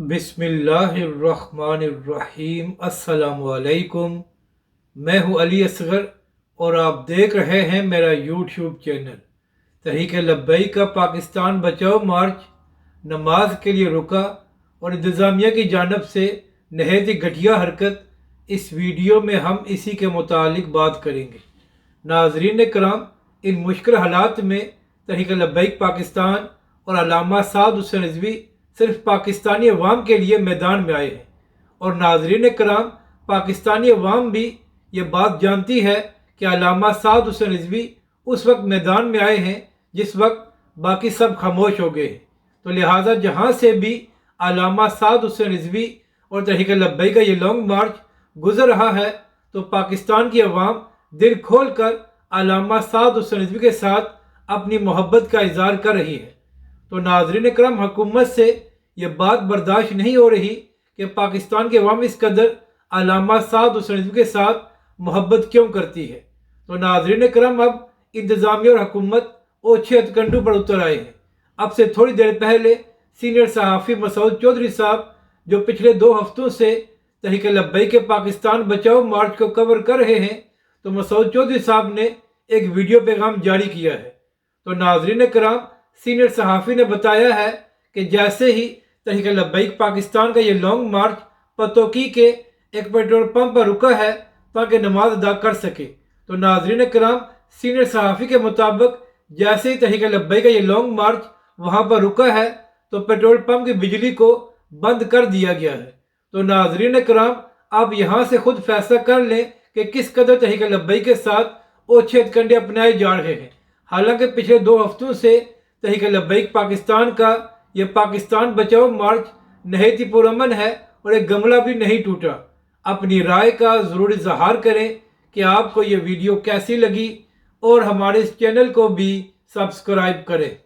बिस्मिल्लाहिर्रहमानिर्रहीम। अस्सलाम वालेकुम। मैं हूँ अली असगर और आप देख रहे हैं मेरा यूट्यूब चैनल। तहरीक लब्बैक का पाकिस्तान बचाओ मार्च नमाज के लिए रुका और इंतज़ामिया की जानब से नहायत ही घटिया हरकत। इस वीडियो में हम इसी के मुतालिक बात करेंगे। नाज़रीन कराम, इन मुश्किल हालात में तहरीक लब्बैक पाकिस्तान और अल्लामा साद हुसैन रिज़वी सिर्फ पाकिस्तानी अवाम के लिए मैदान में आए हैं। और नाज़रीन कराम, पाकिस्तानी अवाम भी ये बात जानती है कि अल्लामा साद हुसैन रिज़वी उस वक्त मैदान में आए हैं जिस वक्त बाकी सब खामोश हो गए हैं। तो लिहाजा जहाँ से भी अल्लामा साद हुसैन रिज़वी और तहरीक लब्बैक का ये लॉन्ग मार्च गुजर रहा है तो पाकिस्तान की अवाम दिल खोल कर अल्लामा साद हुसैन रिज़वी के साथ अपनी मोहब्बत का इज़हार कर रही है। तो नाज़रीन करम, हुकूमत से ये बात बर्दाश्त नहीं हो रही कि पाकिस्तान के अवाम इस कदर अल्लामा साद हुसैन रिज़वी के साथ मोहब्बत क्यों करती है। तो नाज़रीन करम, अब इंतज़ामिया और हुकूमत ओछे हथकंडों पर उतर आए हैं। अब से थोड़ी देर पहले सीनियर सहाफ़ी मसूद चौधरी साहब, जो पिछले 2 हफ्तों से तहरीक लब्बैक के पाकिस्तान बचाओ मार्च को कवर कर रहे हैं, तो मसूद चौधरी साहब ने एक वीडियो पैगाम जारी किया है। तो नाज़रीन कराम, सीनियर सहाफ़ी ने बताया है कि जैसे ही तहरीक लब्बैक पाकिस्तान का ये लॉन्ग मार्च पतोकी के एक पेट्रोल पंप पर रुका है ताकि नमाज अदा कर सके। तो नाज़रीन कराम, सीनियर सहाफ़ी के मुताबिक जैसे ही तहरीक लब्बैक का ये लॉन्ग मार्च वहाँ पर रुका है तो पेट्रोल पंप की बिजली को बंद कर दिया गया है। तो नाज़रीन कराम, आप यहाँ से खुद फैसला कर लें कि किस कदर तहरीक लब्बैक के साथ ओछे हथकंडे अपनाए जा रहे हैं। हालांकि पिछले 2 हफ्तों से तहरीक लब्बैक पाकिस्तान का ये पाकिस्तान बचाओ मार्च नहायत ही पुरअमन है और एक गमला भी नहीं टूटा। अपनी राय का ज़रूर इज़हार करें कि आपको ये वीडियो कैसी लगी और हमारे इस चैनल को भी सब्सक्राइब करें।